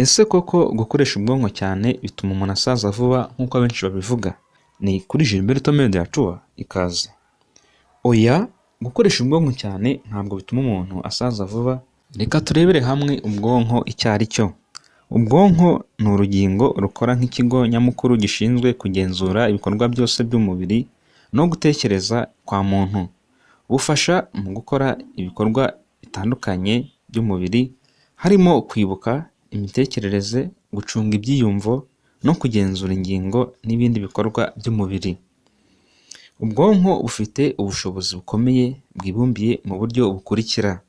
Ese koko gukoresha ubwonko cyane bituma umuntu asaza vuba nk'uko abenshi babivuga? Ni kuri Gilberto Mediator ikaze. Oya, gukoresha ubwonko cyane ntabwo bituma umuntu asaza vuba. Reka turebere hamwe ubwonko icyo ari cyo. Ubwonko ni urugingo rukora nk'ikigo nyamukuru gishinzwe kugenzura ibikorwa byose by'umubiri no gutekereza kwa muntu. Bufasha mu gukora ibikorwa bitandukanye by'umubiri, harimo kwibuka, imitekerereze, gucunga ibyiyumvo no kugenzura ingingo n'ibindi bikorwa by'umubiri. Ubwonko bufite ubushobozi bukomeye bwibumbiye mu buryo bukurikira.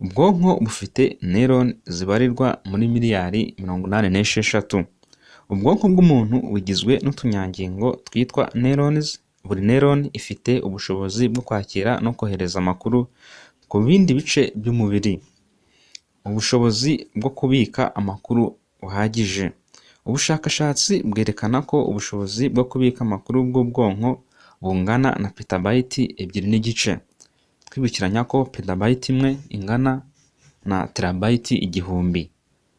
Ubwonko bufite neuron zibarirwa muri miliyari 86. Ubwonko bw'umuntu bugizwe n'utunyangingo twitwa neurons. Buri neuron ifite ubushobozi bwo kwakira no kohereza amakuru ku bindi bice by'umubiri. Ubushobozi bwo kubika amakuru buhagije. Ubushakashatsi bwerekana ko ubushobozi bwo kubika amakuru bw'ubwonko bungana na petabyte 2.5. Twibukiranya ko petabyte imwe ingana na terabyte 1000.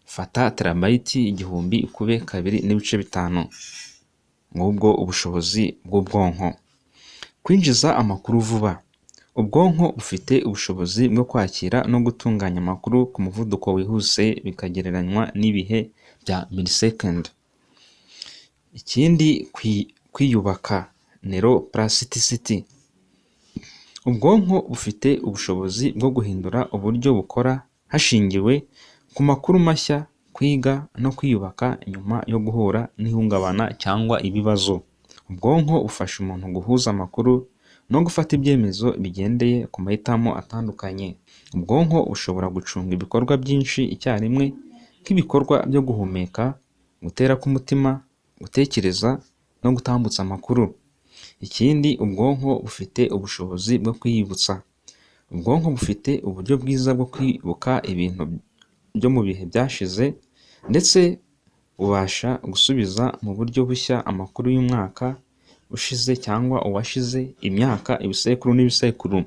Fata terabyte 1000 ukube 2.5. Ngubwo ubushobozi bw'ubwonko. Kwinjiza amakuru vuba. Ubwonko bufite ubushobozi bwo kwakira no gutunganya amakuru ku muvuduko wihuse bikagereranywa n'ibihe bya millisecond. Ikindi, kwiyubaka, neuroplasticity. Ubwonko bufite ubushobozi bwo guhindura uburyo bukora hashingiwe ku makuru mashya, kwiga no kwiyubaka nyuma yo guhura n'ihungabana cyangwa ibibazo. Ubwonko bufasha umuntu guhuza amakuru no gufata ibyemezo bigendeye ku mahitamo atandukanye. Ubwonko bushobora gucunga ibikorwa byinshi icyarimwe, nk'ibikorwa byo guhumeka, gutera k'umutima, gutekereza no gutambutsa amakuru. Ikindi, ubwonko bufite ubushobozi bwo kwiyibutsa. Ubwonko bufite uburyo bwiza bwo kwibuka ibintu byo mu bihe byashize, ndetse bubasha gusubiza mu buryo bushya amakuru y'umwaka ushize cyangwa uwashize, imyaka, ibisekuru n'ibisekuru.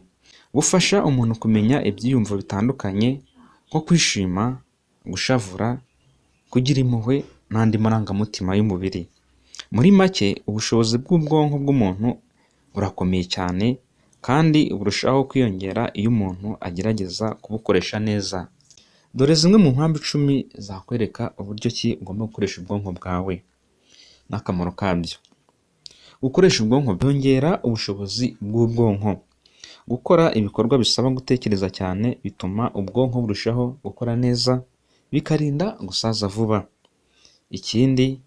Bufasha umuntu kumenya ibyiyumvo bitandukanye nko kwishima, gushavura, kugira impuhwe n'andi marangamutima y'umubiri. Muri make, ubushobozi bw'ubwonko bw'umuntu burakomeye cyane kandi burushaho kwiyongera iyo umuntu agerageza kubukoresha neza. Dore zimwe mu mpamvu 10 zakwereka uburyo ki ugomba gukoresha ubwonko bwawe n'akamaro kabyo. Gukoresha ubwonko byongera ubushobozi bw'ubwonko. Gukora ibikorwa bisaba gutekereza cyane bituma ubwonko burushaho gukora neza, bikarinda gusaza vuba. Ikindi,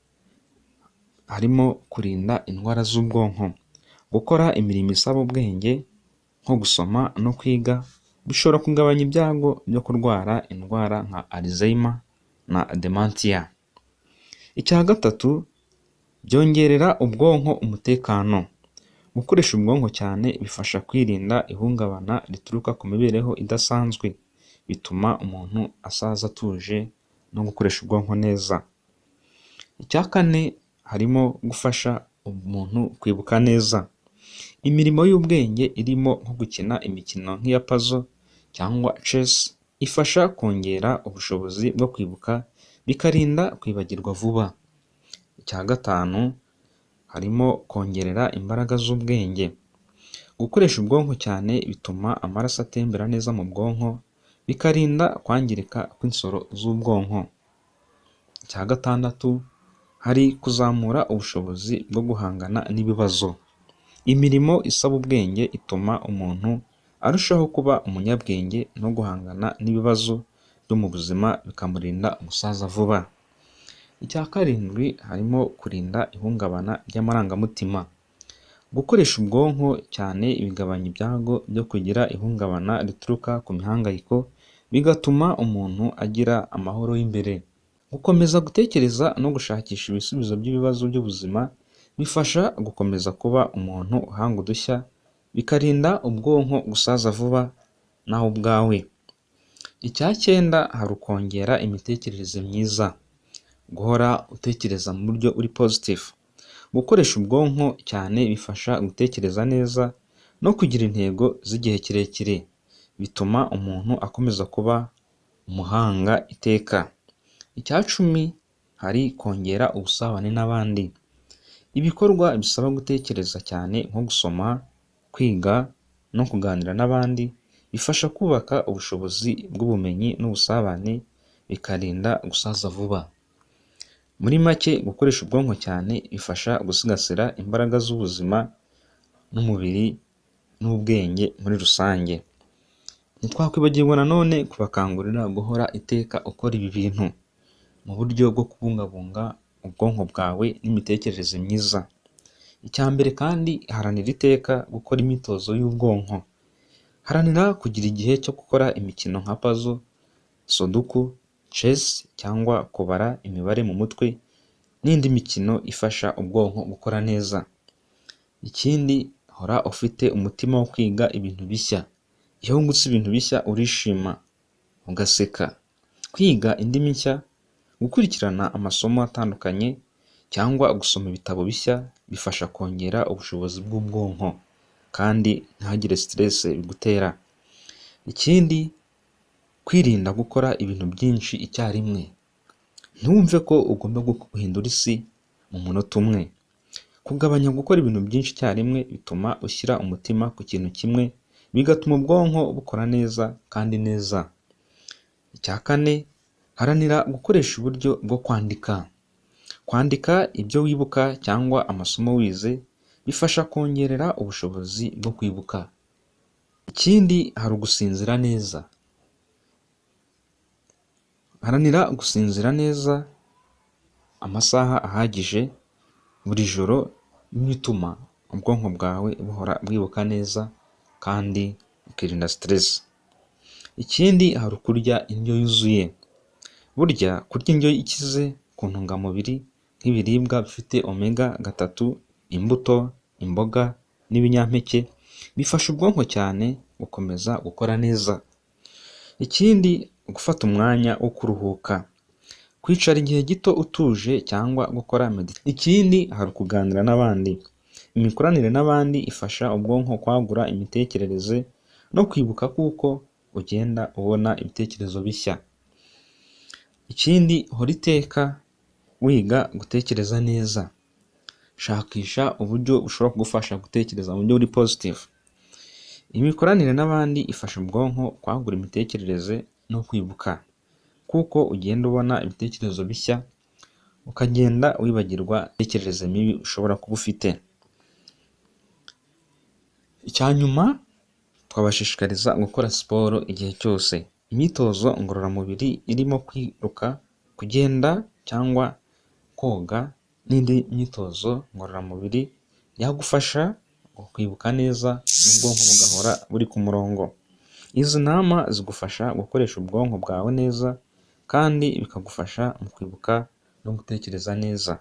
harimo kurinda indwara z'ubwonko. Gukora imirimo isaba ubwenge nko gusoma no kwiga bishobora kugabanya ibyago byo kurwara indwara nka Alzheimer na dementia. Icya gatatu, byongerera ubwonko umutekano. Gukoresha ubwonko cyane bifasha kwirinda ihungabana rituruka ku mibereho idasanzwe. Bituma umuntu asaza atuje no gukoresha ubwonko neza. Icya kane, harimo gufasha umuntu kwibuka neza. Imirimo y'ubwenge irimo nko gukina imikino nk'iya puzzle cyangwa chess ifasha kongera ubushobozi bwo kwibuka, bikarinda kwibagirwa vuba. Icya gatanu, harimo kongerera imbaraga z'ubwenge. Gukoresha ubwonko cyane bituma amaraso atembera neza mu bwonko, bikarinda kwangirika kw'insoro z'ubwonko. Icya gatandatu, hari kuzamura ubushobozi bwo guhangana n'ibibazo. Imirimo isaba ubwenge ituma umuntu arushaho kuba umunyabwenge no guhangana n'ibibazo byo mu buzima, bikamurinda gusaza vuba. Icya karindwi, harimo kurinda ihungabana ry'amarangamutima. Gukoresha ubwonko cyane bigabanya ibyago byo kugira ihungabana rituruka ku mihangayiko, bigatuma umuntu agira amahoro y'imbere. Gukomeza gutekereza no gushakisha ibisubizo by'ibibazo by'ubuzima bifasha gukomeza kuba umuntu uhanga udushya, bikarinda ubwonko gusaza vuba nawe ubwawe. Icya cyenda, hari ukongera imitekerereze myiza. Guhora utekereza mu buryo uri positive. Gukoresha ubwonko cyane bifasha gutekereza neza no kugira intego z'igihe kirekire. Bituma umuntu akomeza kuba umuhanga iteka. Icya cumi, hari kongera ubusabane n'abandi. Ibikorwa bisaba gutekereza cyane nko gusoma, kwiga no kuganira n'abandi bifasha kubaka ubushobozi bw'ubumenyi n'ubusabane, bikarinda gusaza vuba. Muri make, gukoresha ubwonko cyane bifasha gusigasira imbaraga z'ubuzima n'umubiri n'ubwenge muri rusange. Ntitwakwibagirwa nanone kubakangurira guhora iteka ukora ibi bintu mu buryo bwo kubungabunga ubwonko bwawe n'imitekerereze myiza. Icya mbere kandi, haranira iteka gukora imyitozo y'ubwonko. Haranira kugira igihe cyo gukora imikino nka puzzle, sudoku, chess cyangwa kubara imibare mu mutwe n'indi mikino ifasha ubwonko gukora neza. Ikindi, hora ufite umutima wo kwiga ibintu bishya. Iyo wungutse ibintu bishya urishima ugaseka. Kwiga indimi nshya, gukurikirana amasomo atandukanye cyangwa gusoma ibitabo bishya bifasha kongera ubushobozi bw'ubwonko kandi ntihagire stress bigutera. Ikindi, kwirinda gukora ibintu byinshi icyarimwe. Ntiwumve ko ugomba guhindura isi mu munota umwe. Kugabanya gukora ibintu byinshi icyarimwe bituma ushyira umutima ku kintu kimwe, bigatuma ubwonko bukora neza kandi neza. Icya kane, haranira gukoresha uburyo bwo kwandika. Kwandika ibyo wibuka cyangwa amasomo wize bifasha kongerera ubushobozi bwo kwibuka. Ikindi, hari ugusinzira neza. Haranira gusinzira neza amasaha ahagije buri joro, bituma ubwonko bwawe buhora bwibuka neza kandi bukirinda stress. Ikindi, hari ukurya indyo yuzuye. Burya kurya indyo ikize ku ntungamubiri nk'ibiribwa bifite omega 3, imbuto, imboga n'ibinyampeke bifasha ubwonko cyane gukomeza gukora neza. Ikindi, gufata umwanya wo kuruhuka. Kwicara igihe gito utuje cyangwa gukora meditation. Ikindi, hari ukuganira n'abandi. Imikoranire n'abandi ifasha ubwonko kwagura imitekerereze no kwibuka kuko ugenda ubona ibitekerezo bishya. Ikindi, hora iteka wiga gutekereza neza. Shakisha uburyo bushobora kugufasha gutekereza mu buryo buri positive. Imikoranire n'abandi ifasha ubwonko kwagura imitekerereze no kwibuka kuko ugenda ubona ibitekerezo bishya, ukagenda wibagirwa imitekerereze mibi ushobora kuba ufite. Icya nyuma, twabashishikariza gukora siporo igihe cyose. Imyitozo ngororamubiri irimo kwiruka, kugenda cyangwa koga n'indi myitozo ngororamubiri yagufasha kwibuka neza n'ubwonko bugahora buri ku murongo. Izi nama zigufasha gukoresha ubwonko bwawe neza kandi bikagufasha mu kwibuka no gutekereza neza.